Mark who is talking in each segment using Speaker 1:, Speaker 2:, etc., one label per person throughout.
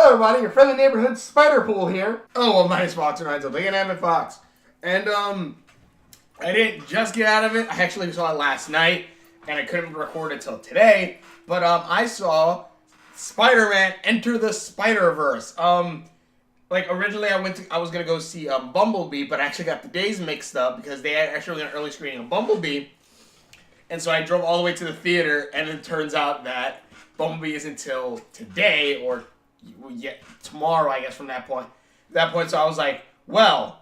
Speaker 1: everybody, your friendly neighborhood Spider Pool here. Oh, well, my name's Fox, and I'm a big and Fox. And, I didn't just get out of it. I actually saw it last night, and I couldn't record it till today. But, I saw Spider-Man Enter the Spiderverse. Like, originally I was gonna go see, Bumblebee, but I actually got the days mixed up because they had actually an early screening of Bumblebee. And so I drove all the way to the theater, and it turns out that Bumblebee is until today, or tomorrow, I guess, from that point. So I was like, well,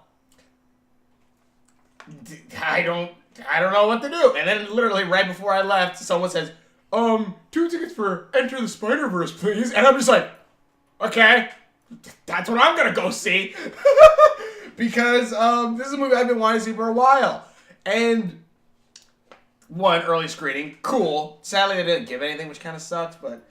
Speaker 1: I don't know what to do. And then literally right before I left, someone says, 2 tickets for Enter the Spiderverse, please. And I'm just like, okay, that's what I'm gonna go see. Because, this is a movie I've been wanting to see for a while. And one, early screening, cool. Sadly, they didn't give anything, which kind of sucks, but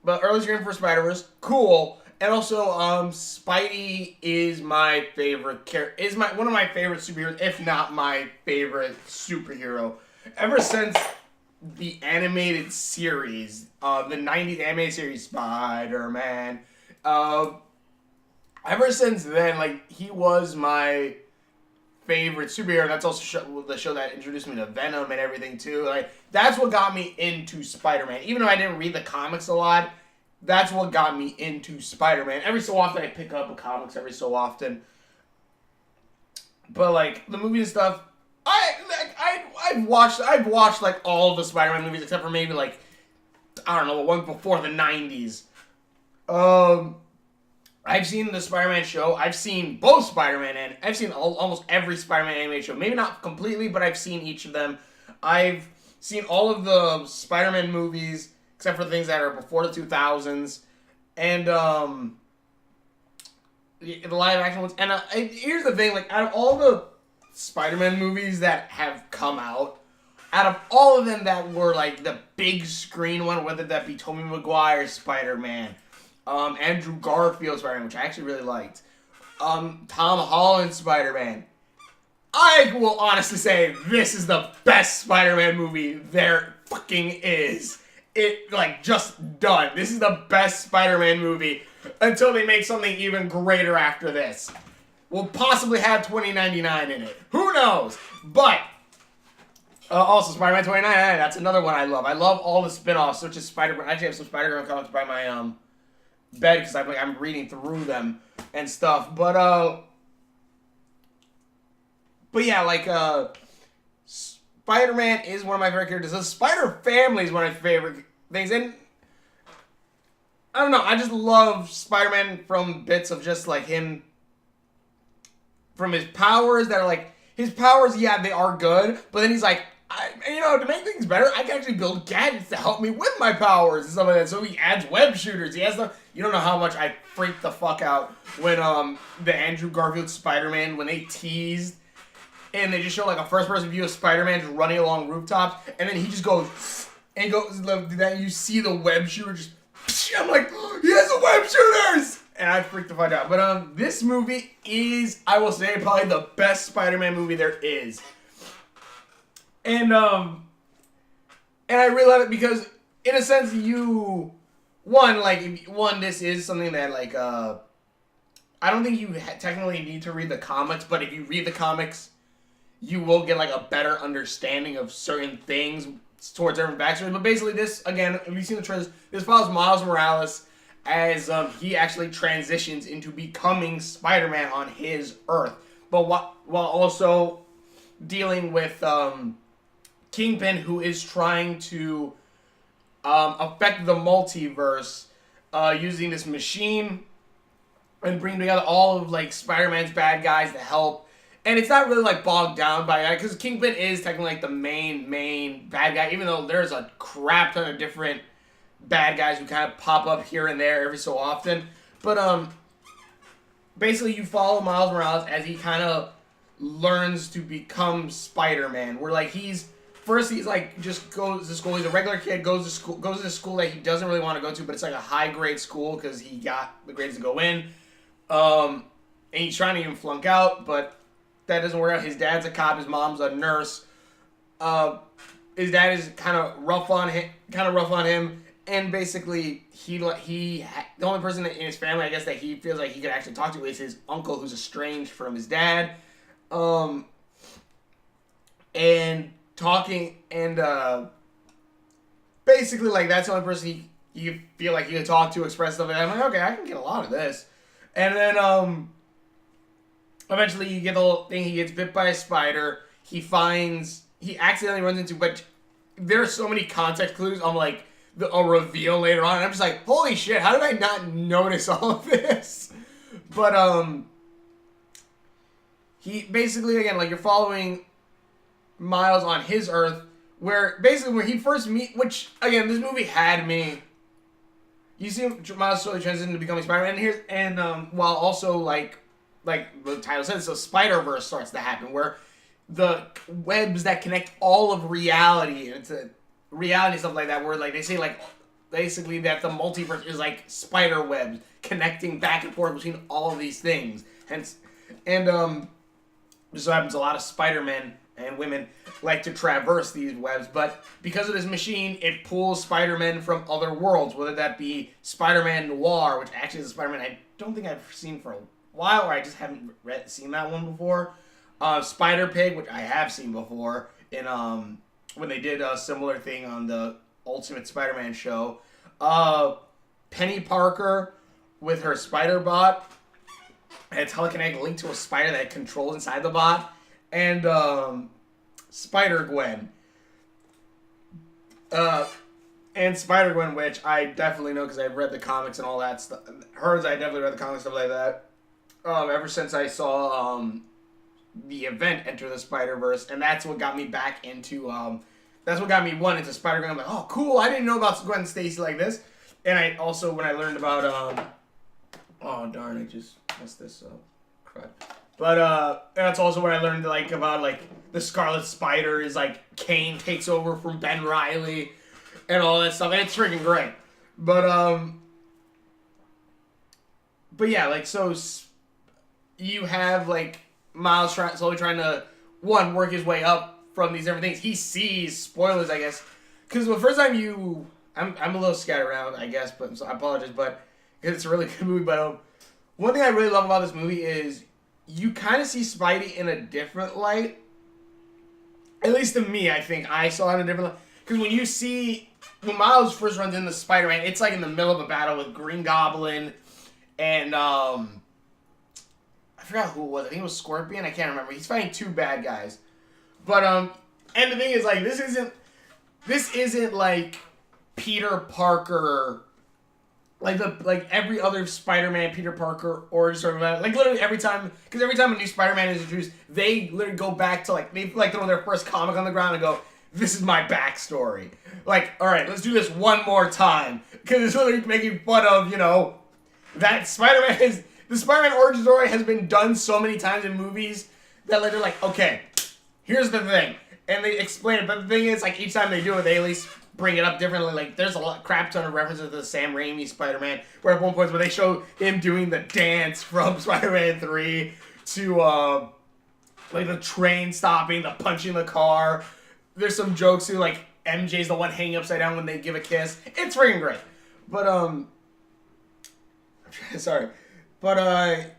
Speaker 1: early screening for Spider-Verse, cool. And also, Spidey is my favorite character, one of my favorite superheroes, if not my favorite superhero. Ever since the animated series, the 90s animated series, Spiderman, ever since then, like, he was my favorite superhero. That's also the show that introduced me to Venom and everything too. Like, that's what got me into Spider-Man. Even though I didn't read the comics a lot, that's what got me into Spider-Man. Every so often I pick up a comics every so often. But like the movies and stuff, I've watched like all of the Spider-Man movies except for maybe like, I don't know, the one before the 90s. I've seen the Spider-Man show. I've seen both Spider-Man, and I've seen almost every Spider-Man animated show. Maybe not completely, but I've seen each of them. I've seen all of the Spider-Man movies, except for things that are before the 2000s. And, the live-action ones. And here's the thing, like, out of all the Spider-Man movies that have come out, out of all of them that were, like, the big screen one, whether that be Tobey Maguire's Spider-Man, Andrew Garfield's Spider-Man, which I actually really liked. Tom Holland's Spider-Man. I will honestly say this is the best Spider-Man movie there fucking is. It, like, just done. This is the best Spider-Man movie until they make something even greater after this. We'll possibly have 2099 in it. Who knows? But, also Spider-Man 2099, that's another one I love. I love all the spin-offs, such as Spider-Man. I actually have some Spider-Man comics by my, bed because I'm reading through them and stuff. But yeah, like, Spider-Man is one of my favorite characters. The Spider Family is one of my favorite things. And I don't know, I just love Spider-Man from bits of just like him, from his powers that are like, his powers, yeah, they are good, but then he's like, to make things better, I can actually build gadgets to help me with my powers and stuff like that. So he adds web shooters. He has the. You don't know how much I freaked the fuck out when the Andrew Garfield Spider-Man, when they teased and they just show like a first-person view of Spider-Man just running along rooftops, and then he just goes and goes. That you see the web shooter just. I'm like, he has the web shooters, and I freaked the fuck out. But this movie is, I will say, probably the best Spider-Man movie there is. And I really love it because, in a sense, this is something that, like, I don't think you technically need to read the comics, but if you read the comics, you will get, like, a better understanding of certain things towards different backstories. But basically, this, again, if you've seen the trailers, this follows Miles Morales as he actually transitions into becoming Spider-Man on his Earth, but while also dealing with, Kingpin, who is trying to affect the multiverse using this machine and bring together all of like Spider-Man's bad guys to help. And it's not really like bogged down by that because Kingpin is technically like the main bad guy, even though there's a crap ton of different bad guys who kind of pop up here and there every so often. But basically you follow Miles Morales as he kind of learns to become Spider-Man. Where like First, he's like, just goes to school. He's a regular kid, goes to school that he doesn't really want to go to, but it's like a high-grade school because he got the grades to go in. And he's trying to even flunk out, but that doesn't work out. His dad's a cop. His mom's a nurse. His dad is kind of rough on him, And basically, the only person in his family, I guess, that he feels like he could actually talk to is his uncle, who's estranged from his dad. And talking, and basically, like, that's the only person you feel like you can talk to, express stuff. And I'm like, okay, I can get a lot of this. And then eventually you get the whole thing. He gets bit by a spider. He accidentally runs into, but there are so many context clues. I'm like, a reveal later on, and I'm just like, holy shit, how did I not notice all of this? But he basically, again, like, you're following Miles on his Earth, where basically when he first which again, this movie had me. You see Miles slowly transition into becoming Spider-Man, and while also like the title says, so Spiderverse starts to happen, where the webs that connect all of reality into reality, stuff like that, where like they say, like, basically that the multiverse is like spider webs connecting back and forth between all of these things. Hence, and just so happens a lot of Spider-Men and women like to traverse these webs, but because of this machine, it pulls Spider-Men from other worlds, whether that be Spider-Man Noir, which actually is a Spider-Man I don't think I've seen for a while, or I just haven't seen that one before. Spider-Pig, which I have seen before in when they did a similar thing on the Ultimate Spider-Man show. Penny Parker with her spider bot, and a telekinetic link to a spider that controls inside the bot. And Spider-Gwen. And Spider-Gwen, which I definitely know because I've read the comics and all that stuff. Hers, I definitely read the comics, stuff like that. Ever since I saw the event Enter the Spider-Verse, and that's what got me back into that's what got me into Spider-Gwen. I'm like, oh, cool, I didn't know about Gwen Stacy like this. And I also, when I learned about oh darn, I just messed this up. Crud. But that's also when I learned like about like the Scarlet Spider is like Kane takes over from Ben Reilly and all that stuff. And it's freaking great. But yeah, like, so you have like Miles slowly trying to work his way up from these different things. He sees spoilers, I guess, because the first time I'm a little scattered around, I guess, but so I apologize, but it's a really good movie. But one thing I really love about this movie is you kind of see Spidey in a different light. At least to me, I think I saw it in a different light. Because when Miles first runs into Spider-Man, it's like in the middle of a battle with Green Goblin and I forgot who it was. I think it was Scorpion. I can't remember. He's fighting two bad guys. But and the thing is, like, this isn't like Peter Parker, like every other Spider-Man Peter Parker origin story. Like, literally every time a new Spider-Man is introduced, they literally go back to they throw their first comic on the ground and go, this is my backstory. Like, all right, let's do this one more time, because it's literally making fun of, that the Spider-Man origin story has been done so many times in movies that they're like, okay, here's the thing, and they explain it. But the thing is, like, each time they do it, they at least bring it up differently. Like, there's crap ton of references to the Sam Raimi Spider-Man, where at one point where they show him doing the dance from Spider-Man 3 to like the train stopping, the punching the car. There's some jokes too, like MJ's the one hanging upside down when they give a kiss. It's freaking great. But sorry. But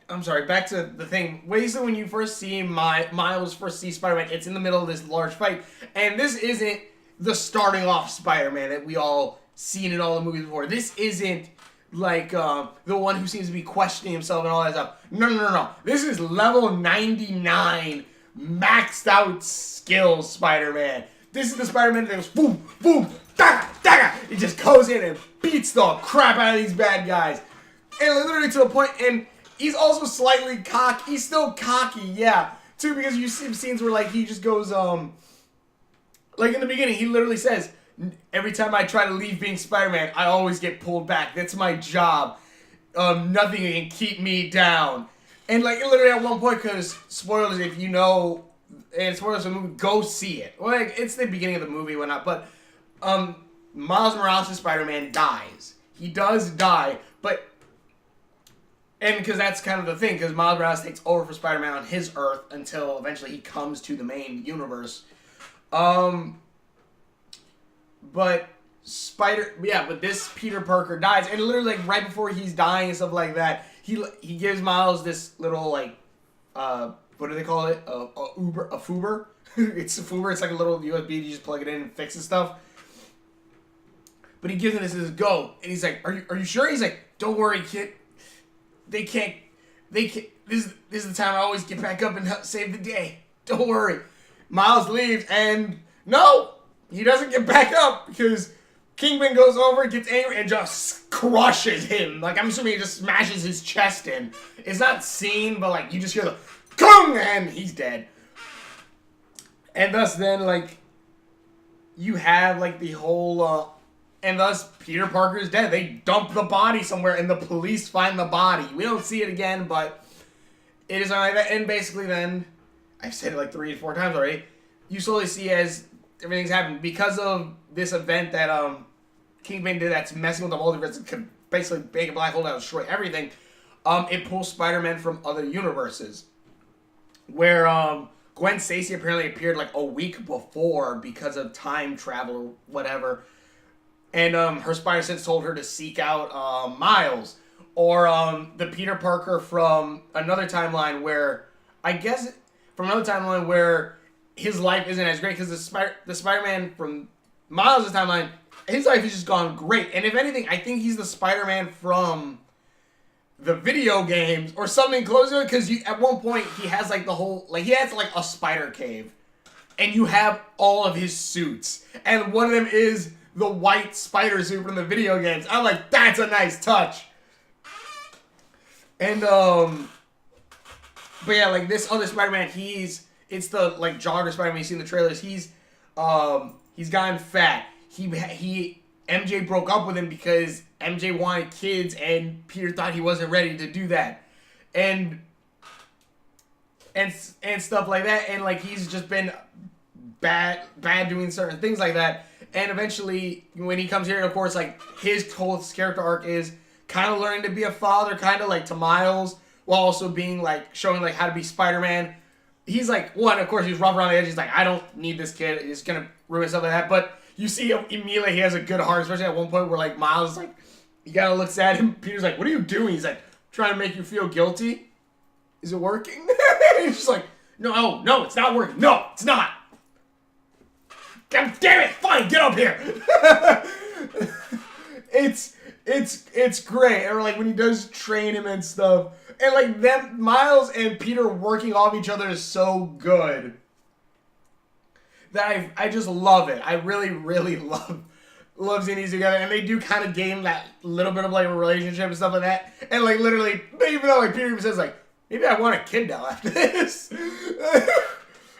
Speaker 1: I'm sorry, back to the thing. Basically, when you first see Miles first see Spider-Man, it's in the middle of this large fight. And this isn't the starting off Spider-Man that we all seen in all the movies before. This isn't like the one who seems to be questioning himself and all that stuff. No. This is level 99 maxed out skills Spider-Man. This is the Spider-Man that goes boom, boom, daga, daga. He just goes in and beats the crap out of these bad guys. And literally to the point, and he's also slightly cocky. He's still cocky, yeah. Too, because you see scenes where, like, he just goes, like in the beginning, he literally says, every time I try to leave being Spider-Man, I always get pulled back. That's my job. Nothing can keep me down. And, like, literally at one point, because, spoilers, if you know, and spoilers of the movie, go see it. Well, like, it's the beginning of the movie, whatnot, but, Miles Morales' Spider-Man dies. He does die, but, and because that's kind of the thing, because Miles Morales takes over for Spider-Man on his Earth until eventually he comes to the main universe. But, but this Peter Parker dies, and literally like right before he's dying and stuff like that, he gives Miles this little like what do they call it? A Fuber. It's a Fuber. It's like a little USB. You just plug it in and fixes stuff. But he gives him this, says, go. And he's like, are you sure? He's like, don't worry, kid. They can't. This is the time I always get back up and help save the day. Don't worry. Miles leaves, and no, he doesn't get back up because Kingpin goes over, gets angry, and just crushes him. Like, I'm assuming he just smashes his chest in. It's not seen, but like you just hear the Kung, and he's dead. And thus then, like, you have like the whole and thus Peter Parker is dead. They dump the body somewhere and the police find the body. We don't see it again, but it is like that. And basically then, I've said it like 3 or 4 times already, you slowly see as everything's happening because of this event that Kingpin did that's messing with the multiverse and could basically make a black hole that will destroy everything. It pulls Spider-Man from other universes. Where Gwen Stacy apparently appeared like a week before because of time travel or whatever. And her spider sense told her to seek out Miles. Or the Peter Parker from another timeline where, I guess, from another timeline where his life isn't as great because the Spider-Man from Miles' timeline, his life has just gone great. And if anything, I think he's the Spider-Man from the video games or something close to it, because at one point he has like the whole, like he has like a spider cave and you have all of his suits and one of them is the white spider suit from the video games. I'm like, that's a nice touch. And but yeah, like this other Spider-Man, it's the like jogger Spider-Man you see in the trailers. He's gotten fat. He MJ broke up with him because MJ wanted kids and Peter thought he wasn't ready to do that. And stuff like that. And like he's just been bad doing certain things like that. And eventually when he comes here, of course, like his whole character arc is kind of learning to be a father, kind of like to Miles, while also being like showing like how to be Spider-Man. He's like, one, of course, he's rough around the edges. He's like, I don't need this kid. It's gonna ruin stuff like that. But you see immediately he has a good heart, especially at one point where like Miles is like, he kind of looks at him. Peter's like, what are you doing? He's like, trying to make you feel guilty. Is it working? He's just like, no, it's not working. No, it's not. God damn it! Fine, get up here. It's great. And like when he does train him and stuff, and like them, Miles and Peter working off each other is so good that I just love it. I really, really love seeing these together, and they do kind of gain that little bit of like a relationship and stuff like that. And like literally, even though like Peter even says like, maybe I want a kid now after this,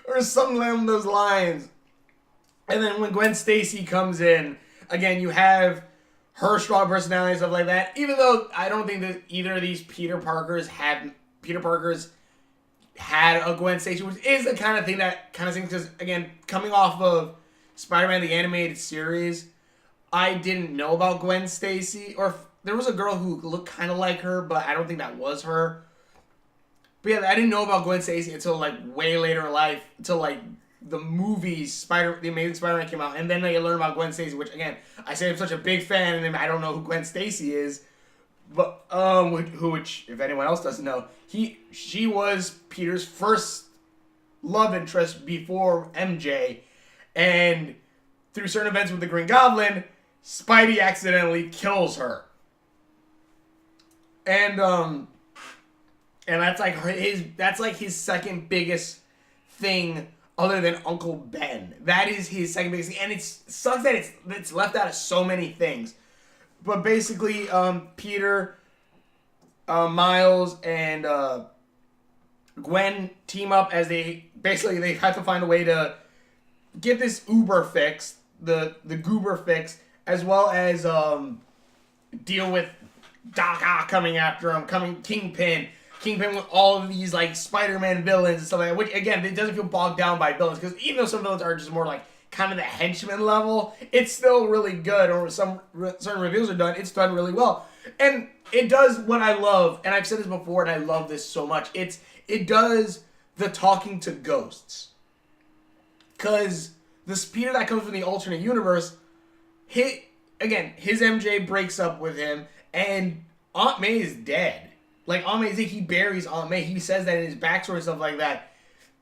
Speaker 1: or something along those lines. And then when Gwen Stacy comes in, again, you have her strong personality and stuff like that. Even though I don't think that either of these Peter Parkers had a Gwen Stacy, which is the kind of thing that kind of things, because again, coming off of Spider-Man the animated series, I didn't know about Gwen Stacy, or there was a girl who looked kind of like her, but I don't think that was her. But yeah, I didn't know about Gwen Stacy until like way later in life, until like the movies, The Amazing Spider-Man came out, and then I learned about Gwen Stacy, which again, I say I'm such a big fan, and I don't know who Gwen Stacy is, but which if anyone else doesn't know, she was Peter's first love interest before MJ, and through certain events with the Green Goblin, Spidey accidentally kills her, and that's like his second biggest thing other than Uncle Ben. That is his second biggest thing, and it sucks that it's left out of so many things. But basically, Peter, Miles, and Gwen team up as they have to find a way to get this Uber fixed, the Goober fixed, as well as deal with Doc Ock coming after him, Kingpin with all of these like Spider-Man villains and stuff like that, which again, it doesn't feel bogged down by villains, because even though some villains are just more like kind of the henchman level, it's still really good, or some certain reveals are done, it's done really well. And it does what I love, and I've said this before and I love this so much, it does the talking to ghosts. Because the Peter that comes from the alternate universe, again, his MJ breaks up with him, and Aunt May is dead. Like, Aunt May, he buries Aunt May. He says that in his backstory and stuff like that.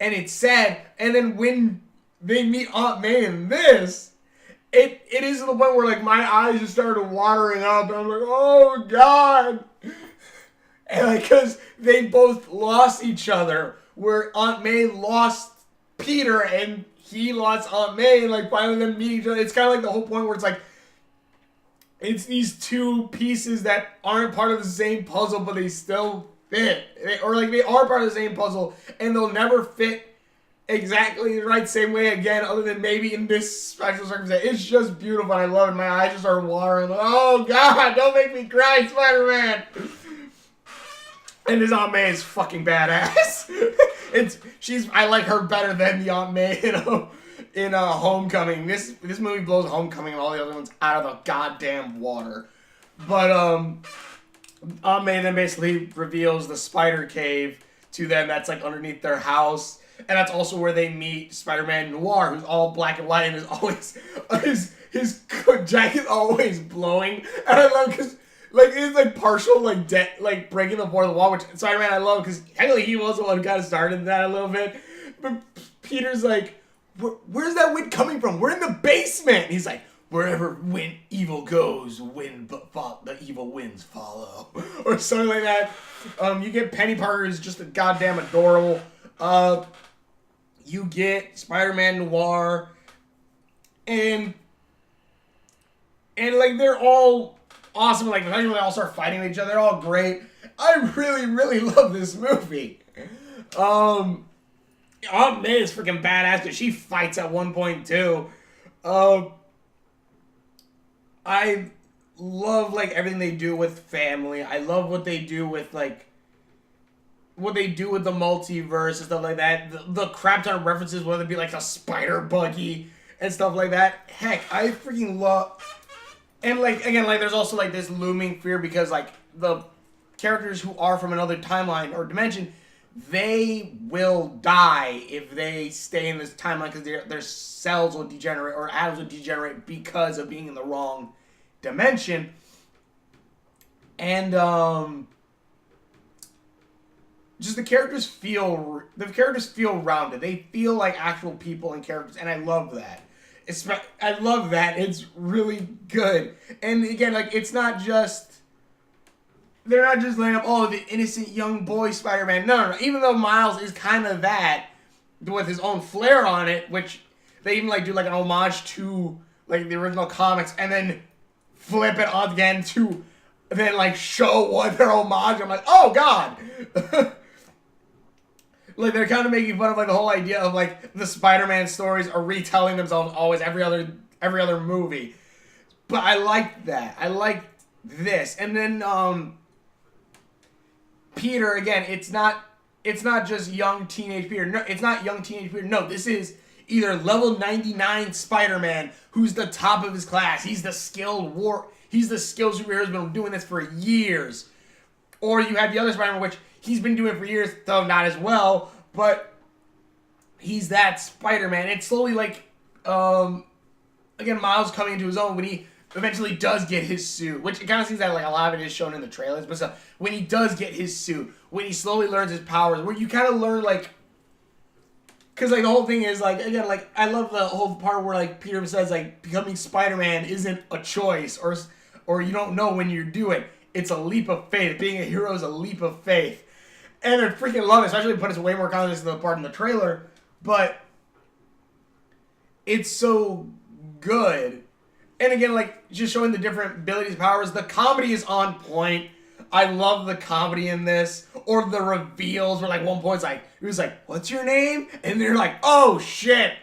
Speaker 1: And it's sad. And then when they meet Aunt May in this, it is to the point where, like, my eyes just started watering up. And I'm like, oh, God. And, like, because they both lost each other. Where Aunt May lost Peter and he lost Aunt May. And, like, finally them meet each other. It's kind of like the whole point where it's like, it's these two pieces that aren't part of the same puzzle, but they still fit. Or, like, they are part of the same puzzle, and they'll never fit exactly the right same way again, other than maybe in this special circumstance. It's just beautiful, and I love it. My eyes just are watering. Oh, God, don't make me cry, Spider-Man! And this Aunt May is fucking badass. I like her better than the Aunt May, you know? In Homecoming. This movie blows Homecoming and all the other ones out of the goddamn water. But Aunt May then basically reveals the spider cave to them that's like underneath their house. And that's also where they meet Spider-Man Noir, who's all black and white and is always his jacket's always blowing. And I love because like it's like partial like breaking the fourth wall, which Spider-Man I love because technically he was the one who kind of started that a little bit. But Peter's like, where's that wind coming from? We're in the basement. And he's like, wherever evil goes, the evil winds follow. Or something like that. You get Penny Parker is just a goddamn adorable. You get Spider-Man Noir. And like they're all awesome. Like they all start fighting each other. They're all great. I really, really love this movie. Aunt May is freaking badass because she fights at one point too. I love like everything they do with family. I love what they do with like the multiverse and stuff like that. The crap ton of references, whether it be like the spider buggy and stuff like that. Heck, I freaking love. And like again, like there's also like this looming fear because like the characters who are from another timeline or dimension, they will die if they stay in this timeline because their cells will degenerate or atoms will degenerate because of being in the wrong dimension. And just the characters feel rounded. They feel like actual people and characters, and I love that. I love that. It's really good. And again, like it's not just. They're not just laying up, the innocent young boy Spider-Man. No. Even though Miles is kind of that, with his own flair on it, which they even like do like an homage to like the original comics, and then flip it on again to then like show what their homage. I'm like, oh God. Like they're kind of making fun of like the whole idea of like the Spider-Man stories are retelling themselves always every other movie. But I like that. I like this, and then Peter, again, it's not just young teenage Peter. No, it's not young teenage Peter. No, this is either level 99 Spider-Man, who's the top of his class. He's the skilled superhero who's been doing this for years. Or you have the other Spider-Man, which he's been doing it for years, though not as well, but he's that Spider-Man. It's slowly like, again, Miles coming into his own when he eventually does get his suit, which it kind of seems that like a lot of it is shown in the trailers, but so when he does get his suit, when he slowly learns his powers, where you kind of learn like, because like the whole thing is like, again, like I love the whole part where like Peter says like becoming Spider-Man isn't a choice or you don't know when you do it. It's a leap of faith. Being a hero is a leap of faith, and I freaking love it. Especially put way more context in the part in the trailer, but it's so good. And again, like, just showing the different abilities, powers. The comedy is on point. I love the comedy in this. Or the reveals where, like, one point it was like, what's your name? And they're like, oh, shit.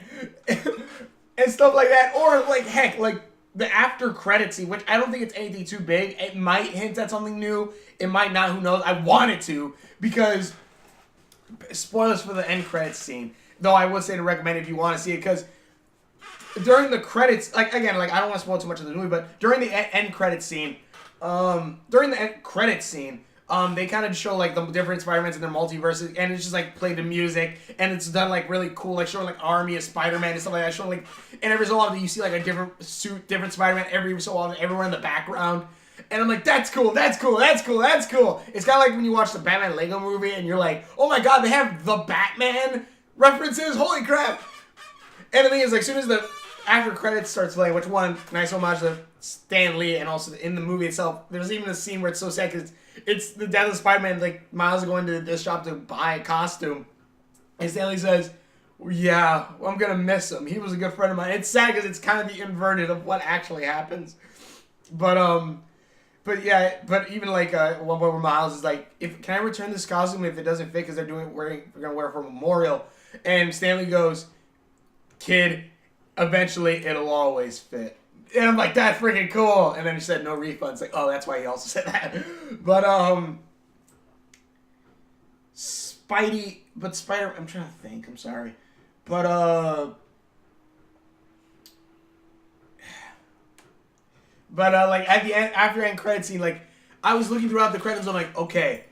Speaker 1: And stuff like that. Or, like, heck, like, the after credit scene, which I don't think it's anything too big. It might hint at something new. It might not. Who knows? I want it to. Because, spoilers for the end credits scene. Though I would say to recommend it if you want to see it. Because during the credits, like, again, like, I don't want to spoil too much of the movie, but during the end credits scene, They kind of show like the different Spider-Mans in their multiverses, and it's just like play the music, and it's done like really cool, like showing like army of Spider-Man and stuff like that. Showing like, and every so often you see like a different suit, different Spider-Man every so often, everywhere in the background. And I'm like, that's cool, that's cool, that's cool, that's cool. It's kind of like when you watch the Batman Lego movie, and you're like, oh my god, they have the Batman references, holy crap! And the thing is, like, as soon as the after credits starts playing, which one, nice homage to Stan Lee, and also in the movie itself, there's even a scene where it's so sad because it's the death of Spider-Man. Like, Miles is going to this shop to buy a costume, and Stan Lee says, yeah, I'm gonna miss him. He was a good friend of mine. It's sad because it's kind of the inverted of what actually happens. But yeah, but even like one point where Miles is like, can I return this costume if it doesn't fit because we're gonna wear it for a memorial? And Stanley goes, kid, eventually it'll always fit. And I'm like, that's freaking cool. And then he said no refunds. Like, oh, that's why he also said that. But Spider, I'm trying to think. I'm sorry, but like at the end, after end credit scene, like I was looking throughout the credits, I'm like, okay,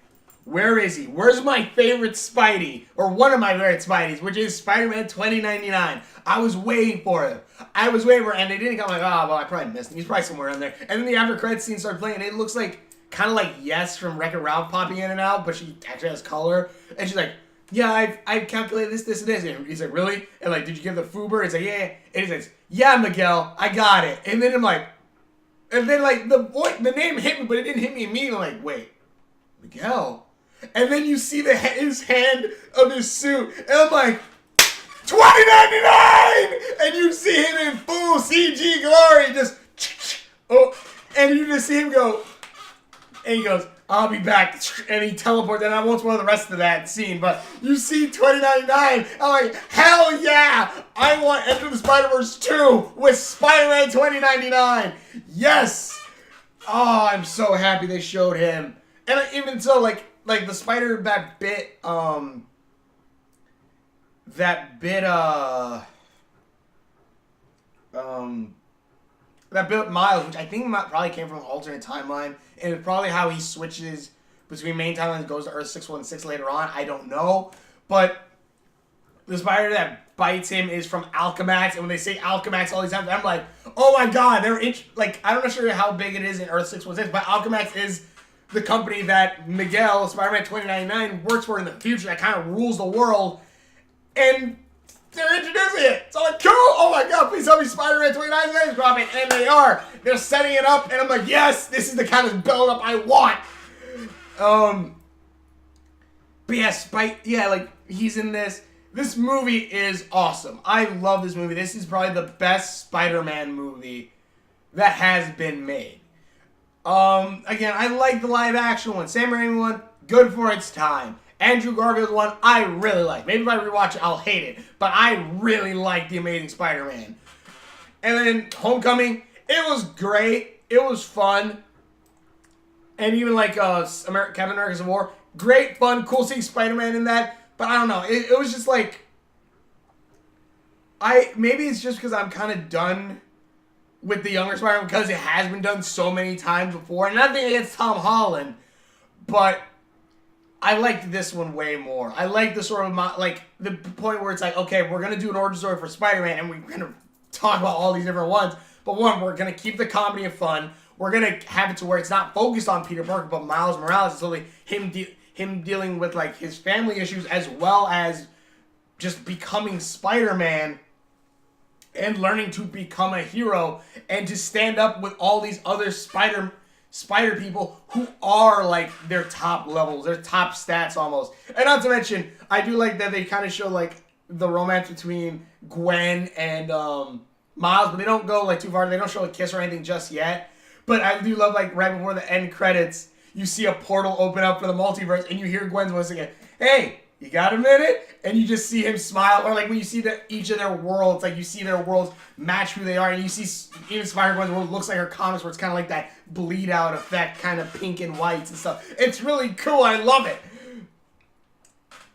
Speaker 1: where is he? Where's my favorite Spidey? Or one of my favorite Spideys, which is Spider-Man 2099. I was waiting for him. And they didn't come. Like, oh, well, I probably missed him. He's probably somewhere in there. And then the after credit scene started playing, and it looks like kind of like Yes from Wreck-It Ralph popping in and out, but she actually has color. And she's like, yeah, I've calculated this, and this. And he's like, really? And like, did you give the Fuber? It's like, yeah. And he says, yeah, Miguel, I got it. And then I'm like, and then like the name hit me, but it didn't hit me immediately. I'm like, wait, Miguel? And then you see his hand of his suit, and I'm like, 2099! And you see him in full CG glory, just, oh, and you just see him go, and he goes, I'll be back, and he teleports, and I won't spoil the rest of that scene, but you see 2099, I'm like, hell yeah! I want Enter the Spider-Verse 2 with Spider-Man 2099! Yes! Oh, I'm so happy they showed him. And even so, like the spider, that bit Miles, which I think probably came from an alternate timeline, and it's probably how he switches between main timelines and goes to Earth 616 later on. I don't know, but the spider that bites him is from Alchemax, and when they say Alchemax all these times, I'm like, oh my god, like, I'm not sure how big it is in Earth 616, but Alchemax is the company that Miguel, Spider-Man 2099, works for in the future that kind of rules the world, and they're introducing it. So I'm like, cool, oh my god, please tell me Spider-Man 2099 is dropping, and they are. They're setting it up, and I'm like, yes, this is the kind of build-up I want. But yeah, like, he's in this. This movie is awesome. I love this movie. This is probably the best Spider-Man movie that has been made. Again, I like the live-action one. Sam Raimi one, good for its time. Andrew Garfield's one, I really like. Maybe if I rewatch it, I'll hate it. But I really like The Amazing Spider-Man. And then Homecoming, it was great. It was fun. And even like Captain America Civil War, great, fun, cool seeing Spider-Man in that. But I don't know. It was just like, maybe it's just because I'm kind of done with the younger Spider-Man because it has been done so many times before. And nothing against Tom Holland, but I liked this one way more. I like the sort of, like, the point where it's like, okay, we're going to do an origin story for Spider-Man, and we're going to talk about all these different ones. But one, we're going to keep the comedy and fun. We're going to have it to where it's not focused on Peter Parker, but Miles Morales. It's only him dealing with, like, his family issues as well as just becoming Spider-Man and learning to become a hero and to stand up with all these other spider people who are like their top levels, their top stats almost. And not to mention, I do like that they kind of show like the romance between Gwen and Miles, but they don't go like too far. They don't show a kiss or anything just yet. But I do love like right before the end credits, you see a portal open up for the multiverse and you hear Gwen's voice again. Hey, you got a minute? And you just see him smile. Or like when you see each of their worlds, like you see their worlds match who they are. And you see even Spider-Gwen's world looks like her comics where it's kind of like that bleed out effect, kind of pink and whites and stuff. It's really cool. I love it.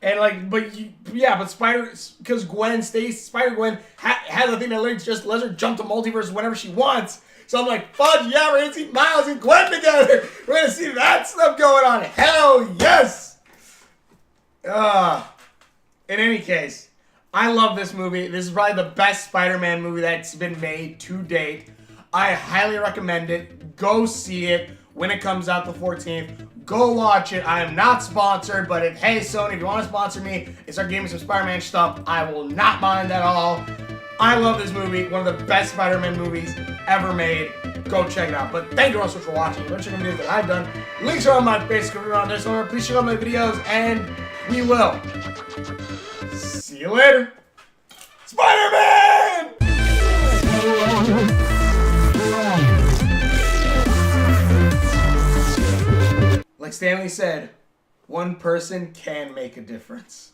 Speaker 1: And like, but because Spider-Gwen has the thing that lets her jump to multiverse whenever she wants. So I'm like, fudge, yeah, we're going to see Miles and Gwen together. We're going to see that stuff going on. Hell yes. In any case, I love this movie. This is probably the best Spider-Man movie that's been made to date. I highly recommend it. Go see it when it comes out the 14th. Go watch it. I am not sponsored, but hey, Sony, if you want to sponsor me and start giving me some Spider-Man stuff, I will not mind at all. I love this movie. One of the best Spider-Man movies ever made. Go check it out. But thank you all so much for watching. Go check out the videos that I've done. Links are on my Facebook around there somewhere. Please check out my videos, and we will see you later. Spider-Man! Like Stanley said, one person can make a difference.